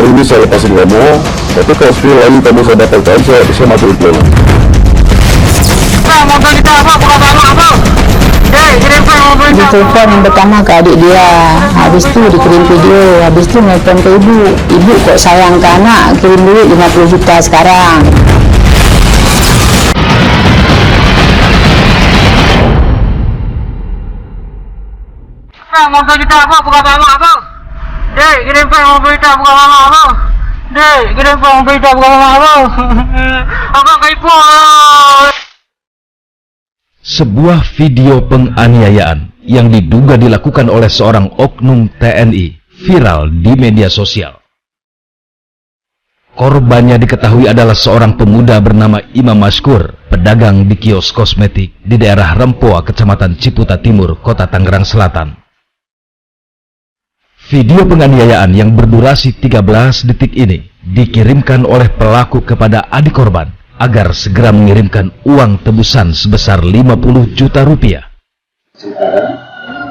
ini saya lepasin kamu, tapi kalau skill lain kamu saya dapatkan, saya mati pulang. Motor kita apa? Bukan apa? Kirimkan mobil kita. Ditelepon yang pertama ke adik dia, habis itu dikirim video, habis itu nelpon ke ibu kok sayang ke anak, kirim duit 50 juta sekarang. Motor kita apa? Bukan apa? Kirimkan mobil kita, bukan apa? Kirimkan mobil kita, bukan apa? Abang kaipu. Sebuah video penganiayaan yang diduga dilakukan oleh seorang oknum TNI viral di media sosial. Korbannya diketahui adalah seorang pemuda bernama Imam Maskur, pedagang di kios kosmetik di daerah Rempoa, Kecamatan Ciputa Timur, Kota Tangerang Selatan. Video penganiayaan yang berdurasi 13 detik ini dikirimkan oleh pelaku kepada adik korban agar segera mengirimkan uang tebusan sebesar 50 juta rupiah.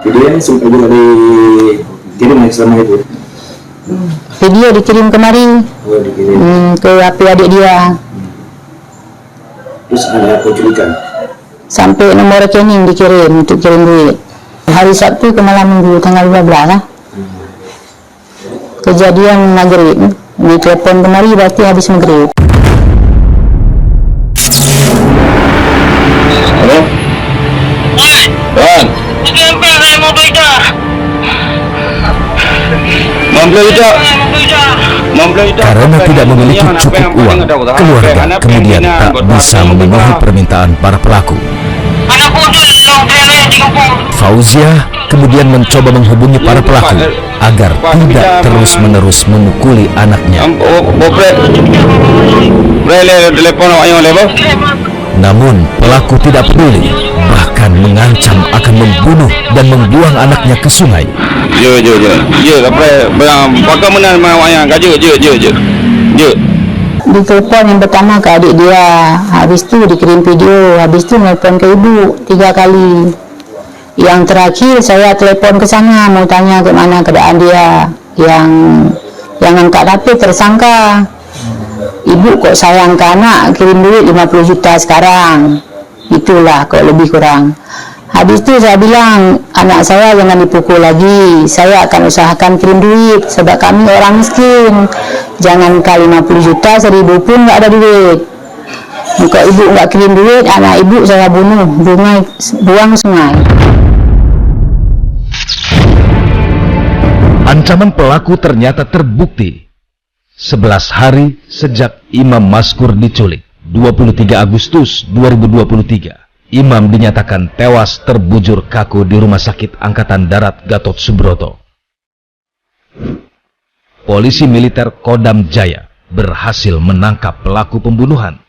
Video yang sempat juga dikirim selama itu. Video dikirim kemari, ke HP adik dia. Terus ada penculikan. Sampai nomor rekening dikirim untuk kirim duit. Hari Sabtu ke malam Minggu tanggal 15 lah. Kejadian maghrib. Ini telepon kemari berarti habis maghrib. Halo? Bang? Kirimkan saya mobil kita. Karena tidak memiliki cukup uang, keluarga kemudian tak bisa memenuhi permintaan para pelaku. Fauzia kemudian mencoba menghubungi para pelaku agar tidak terus-menerus memukuli anaknya. Namun pelaku tidak peduli, bahkan mengancam akan membunuh dan membuang anaknya ke sungai. Ditelepon yang pertama ke adik dia, habis itu dikirim video, habis itu nelpon ke ibu 3 kali. Yang terakhir saya telepon ke sana mau tanya ke mana keadaan dia. Yang angkat HP tersangka. Ibu kok sayang ke anak, kirim duit 50 juta sekarang. Itulah kok lebih kurang. Habis itu saya bilang, anak saya jangan dipukul lagi, saya akan usahakan kirim duit, sebab kami orang miskin. Jangan kali 50 juta, 1000 pun nggak ada duit. Muka ibu nggak kirim duit, anak ibu saya bunuh, buang sungai. Ancaman pelaku ternyata terbukti. 11 hari sejak Imam Maskur diculik, 23 Agustus 2023. Imam dinyatakan tewas terbujur kaku di Rumah Sakit Angkatan Darat Gatot Subroto. Polisi militer Kodam Jaya berhasil menangkap pelaku pembunuhan.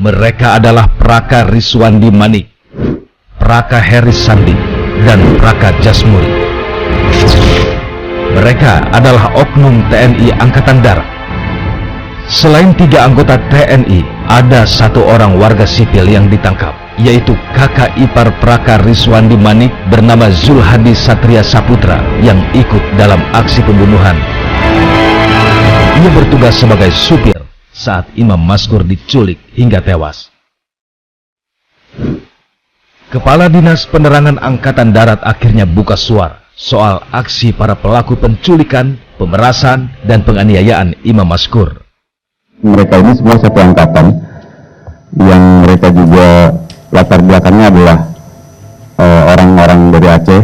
Mereka adalah Praka Riswandi Manik, Praka Heris Sandi, dan Praka Jasmuri. Mereka adalah oknum TNI Angkatan Darat. Selain 3 anggota TNI, ada 1 orang warga sipil yang ditangkap, yaitu kakak ipar Praka Riswandi Manik bernama Zulhadi Satria Saputra yang ikut dalam aksi pembunuhan. Ia bertugas sebagai supir saat Imam Maskur diculik hingga tewas. Kepala Dinas Penerangan Angkatan Darat akhirnya buka suara soal aksi para pelaku penculikan, pemerasan, dan penganiayaan Imam Maskur. Mereka ini semua satu angkatan, yang mereka juga latar belakangnya adalah orang-orang dari Aceh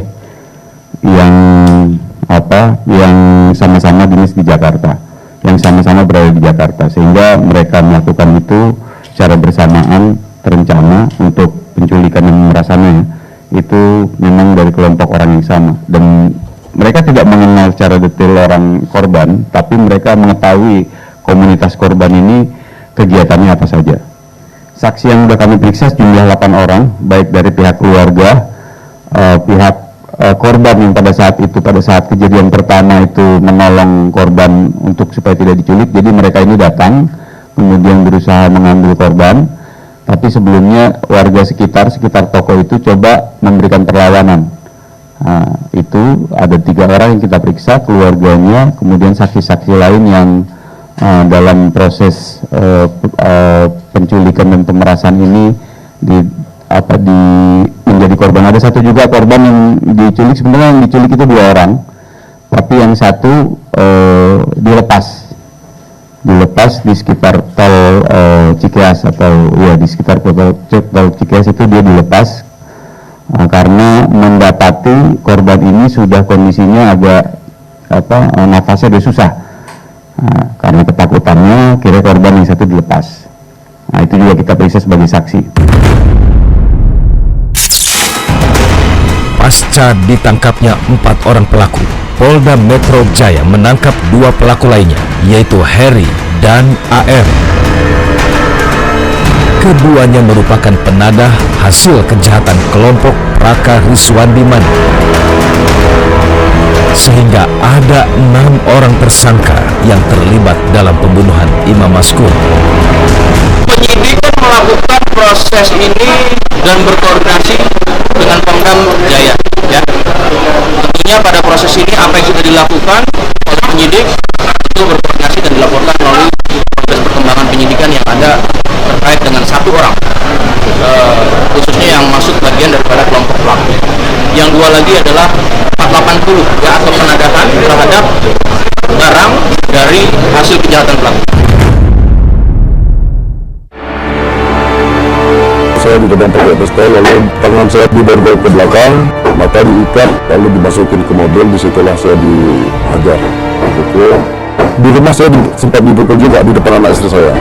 yang sama-sama dinas di Jakarta, yang sama-sama berada di Jakarta, sehingga mereka melakukan itu secara bersamaan, terencana untuk penculikan dan pemerasannya itu memang dari kelompok orang yang sama, dan mereka tidak mengenal secara detail orang korban, tapi mereka mengetahui komunitas korban ini kegiatannya apa saja. Saksi yang sudah kami periksa jumlah 8 orang, baik dari pihak keluarga, pihak korban yang pada saat kejadian pertama itu menolong korban untuk supaya tidak diculik. Jadi mereka ini datang, kemudian berusaha mengambil korban, tapi sebelumnya warga sekitar toko itu coba memberikan perlawanan. Itu ada 3 orang yang kita periksa, keluarganya, kemudian saksi-saksi lain yang dalam proses penculikan dan pemerasan ini menjadi korban. Ada satu juga korban yang diculik, sebenarnya yang diculik itu 2 orang, tapi yang satu dilepas di sekitar tol Cikeas, atau ya di sekitar tol Cikeas itu dia dilepas karena mendapati korban ini sudah kondisinya agak nafasnya udah susah. Karena ketakutannya kira korban yang satu dilepas. Itu juga kita periksa sebagai saksi. Pasca ditangkapnya 4 orang pelaku, Polda Metro Jaya menangkap 2 pelaku lainnya, yaitu Heri dan AM. Keduanya merupakan penadah hasil kejahatan kelompok Praka Riswandiman. Sehingga ada 6 orang tersangka yang terlibat dalam pembunuhan Imam Maskur. Penyidik melakukan proses ini dan berkoordinasi dengan Pemdam Jaya. Ya. Tentunya pada proses ini apa yang sudah dilakukan oleh penyidik itu berkoordinasi dan dilaporkan melalui proses perkembangan penyidikan yang ada terkait dengan 1 orang, khususnya yang masuk bagian daripada kelompok pelaku. Yang 2 lagi adalah 480 ya, atau penadahan terhadap barang dari hasil kejahatan pelaku. Saya ditendang pakai pistol, lalu tangan saya diborgol ke belakang, mata diikat, lalu dimasukin ke mobil. Disitulah saya dihajar, dipukul. Di rumah saya sempat dipukul juga di depan anak istri saya.